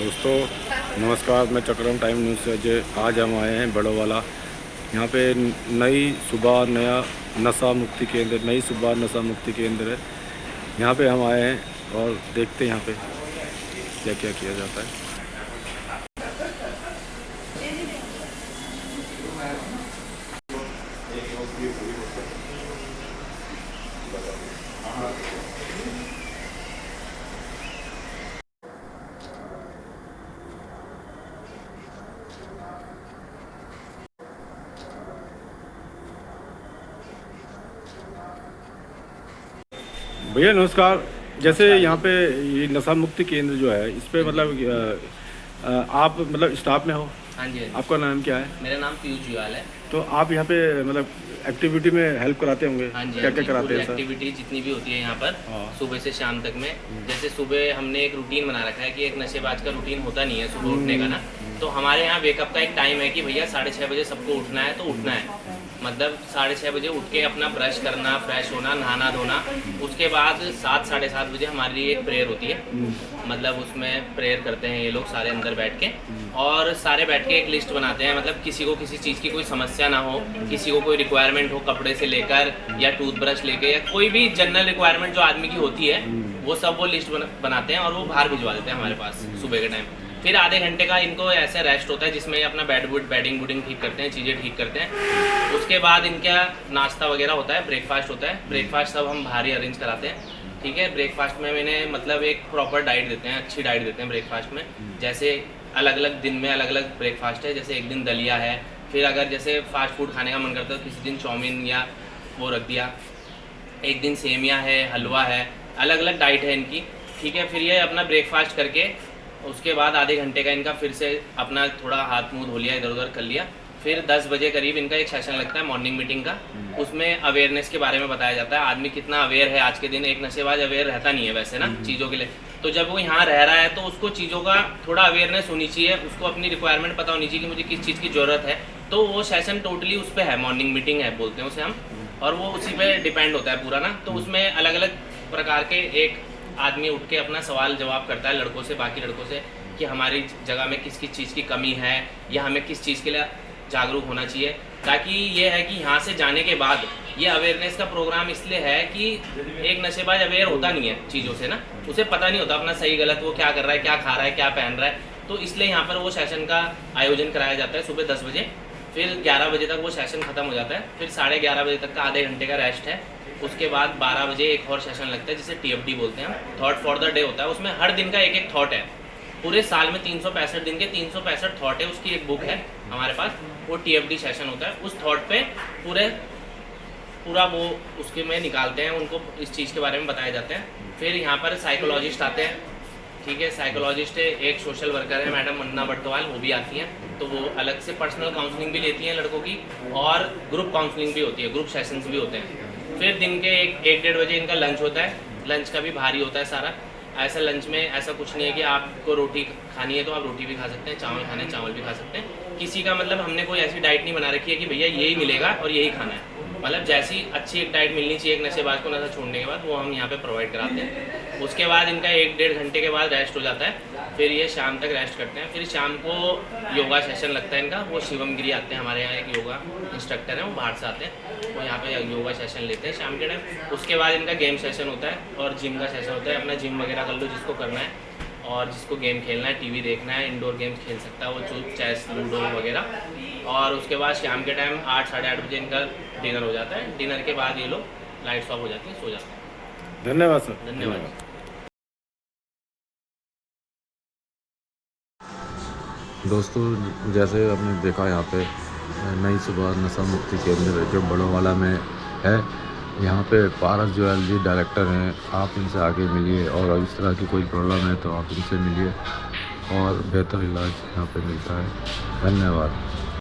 दोस्तों नमस्कार, मैं चक्रम टाइम न्यूज़ से अजय। आज हम आए हैं बड़ोवाला। यहाँ पे नई सुबह नया नशा मुक्ति केंद्र, नई सुबह नशा मुक्ति केंद्र है। यहाँ पे हम आए हैं और देखते हैं यहाँ पे क्या क्या किया जाता है। भैया नमस्कार। जैसे यहाँ पे ये नशा मुक्ति केंद्र जो है, इस पे मतलब आप मतलब स्टाफ में हो? हाँ जी। आपका नाम क्या है? मेरा नाम पीयूष जुयाल है। तो आप यहाँ पे मतलब एक्टिविटी में हेल्प कराते होंगे? हाँ जी, क्या क्या कराते हैं सर? एक्टिविटी जितनी भी होती है यहाँ पर हाँ। सुबह से शाम तक में। जैसे सुबह हमने एक रूटीन बना रखा है कि एक नशेबाज का रूटीन होता नहीं है सुबह उठने का ना, तो हमारे यहाँ वेकअप का एक टाइम है कि भैया 6:30 बजे सबको उठना है तो उठना है। मतलब 6:30 बजे उठ के अपना ब्रश करना, फ्रेश होना, नहाना धोना। उसके बाद 7 साढ़े 7 बजे हमारे लिए एक प्रेयर होती है। मतलब उसमें प्रेयर करते हैं ये लोग सारे अंदर बैठ के, और सारे बैठ के एक लिस्ट बनाते हैं। मतलब किसी को किसी चीज़ की कोई समस्या ना हो, किसी को कोई रिक्वायरमेंट हो कपड़े से लेकर या टूथब्रश लेके या कोई भी जनरल रिक्वायरमेंट जो आदमी की होती है, वो सब वो लिस्ट बनाते हैं और वो बाहर भिजवा देते हैं हमारे पास सुबह के टाइम। फिर आधे घंटे का इनको ऐसे रेस्ट होता है जिसमें ये अपना बेडिंग वुडिंग ठीक करते हैं, चीज़ें ठीक करते हैं। उसके बाद इनका नाश्ता वगैरह होता है, ब्रेकफास्ट होता है। ब्रेकफास्ट सब हम बाहर ही अरेंज कराते हैं। ठीक है, ब्रेकफास्ट में मैंने मतलब एक प्रॉपर डाइट देते हैं, अच्छी डाइट देते हैं ब्रेकफास्ट में। जैसे अलग अलग दिन में अलग अलग ब्रेकफास्ट है। जैसे एक दिन दलिया है, फिर अगर जैसे फास्ट फूड खाने का मन करता है तो किसी दिन चाउमीन या वो रख दिया, एक दिन सेमिया है, हलवा है, अलग अलग डाइट है इनकी। ठीक है, फिर ये अपना ब्रेकफास्ट करके उसके बाद आधे घंटे का इनका फिर से अपना थोड़ा हाथ मुँह धो लिया, इधर उधर कर लिया। फिर 10 बजे करीब इनका एक सेशन लगता है मॉर्निंग मीटिंग का। उसमें अवेयरनेस के बारे में बताया जाता है, आदमी कितना अवेयर है। आज के दिन एक नशेबाज अवेयर रहता नहीं है वैसे ना चीज़ों के लिए, तो जब वो यहाँ रह रहा है तो उसको चीज़ों का थोड़ा अवेयरनेस होनी चाहिए, उसको अपनी रिक्वायरमेंट पता होनी चाहिए कि मुझे किस चीज़ की ज़रूरत है। तो वो सेशन टोटली उस पर है, मॉर्निंग मीटिंग है बोलते हैं उसे हम, और वो उसी पे डिपेंड होता है पूरा ना। तो उसमें अलग अलग प्रकार के एक आदमी उठ के अपना सवाल जवाब करता है लड़कों से, बाकी लड़कों से, कि हमारी जगह में किस किस चीज़ की कमी है या हमें किस चीज़ के लिए जागरूक होना चाहिए। ताकि ये है कि यहाँ से जाने के बाद ये अवेयरनेस का प्रोग्राम इसलिए है कि एक नशेबाज अवेयर होता नहीं है चीज़ों से ना, उसे पता नहीं होता अपना सही गलत, वो क्या कर रहा है, क्या खा रहा है, क्या पहन रहा है। तो इसलिए यहाँ पर वो सेशन का आयोजन कराया जाता है सुबह 10 बजे। फिर 11 बजे तक वो सेशन ख़त्म हो जाता है। फिर 11:30 बजे तक का आधे घंटे का रेस्ट है। उसके बाद 12 बजे एक और सेशन लगता है जिसे TFD बोलते हैं हम, थॉट फॉर द डे होता है। उसमें हर दिन का एक एक थॉट है। पूरे साल में 365 दिन के 365 थॉट है, उसकी एक बुक है हमारे पास, वो TFD सेशन होता है। उस थॉट पे पूरा वो उसके में निकालते हैं, उनको इस चीज़ के बारे में बताए जाते हैं। फिर यहाँ पर साइकोलॉजिस्ट आते हैं। ठीक है, साइकोलॉजिस्ट है, एक सोशल वर्कर है मैडम मुन्ना बट्टवाल, वो भी आती हैं। तो वो अलग से पर्सनल काउंसलिंग भी लेती हैं लड़कों की, और ग्रुप काउंसलिंग भी होती है, ग्रुप सेशंस भी होते हैं। फिर दिन के 1-1:30 बजे इनका लंच होता है। लंच का भी भारी होता है सारा। ऐसा लंच में ऐसा कुछ नहीं है कि आपको रोटी खानी है तो आप रोटी भी खा सकते हैं, चावल खाने चावल भी खा सकते हैं। किसी का मतलब हमने कोई ऐसी डाइट नहीं बना रखी है कि भैया यही मिलेगा और यही खाना है। मतलब जैसी अच्छी एक डाइट मिलनी चाहिए एक नशेबाज को नशा छोड़ने के बाद, वो हम यहाँ पे प्रोवाइड कराते हैं। उसके बाद इनका 1-1.5 घंटे के बाद रेस्ट हो जाता है। फिर ये शाम तक रेस्ट करते हैं। फिर शाम को योगा सेशन लगता है इनका। वो शिवम गिरी आते हैं हमारे यहाँ, एक योगा इंस्ट्रक्टर हैं, वो बाहर से आते हैं, वो यहाँ पे योगा सेशन लेते हैं शाम के टाइम। उसके बाद इनका गेम सेशन होता है और जिम का सेशन होता है। अपना जिम वगैरह कर लो जिसको करना है, और जिसको गेम खेलना है, TV देखना है, इंडोर गेम्स खेल सकता है, वो चेस लूडो वगैरह। और उसके बाद शाम के टाइम 8 साढ़े 8 बजे इनका डिनर हो जाता है। डिनर के बाद ये लोग लाइट्स ऑफ हो जाती है, सो जाते हैं। धन्यवाद सर। धन्यवाद। दोस्तों जैसे आपने देखा यहाँ पे नई सुबह नशा मुक्ति केंद्र जो बड़ोवाला में है, यहाँ पे पारस जोयल जी डायरेक्टर हैं। आप इनसे आके मिलिए, और इस तरह की कोई प्रॉब्लम है तो आप इनसे मिलिए और बेहतर इलाज यहाँ पे मिलता है। धन्यवाद।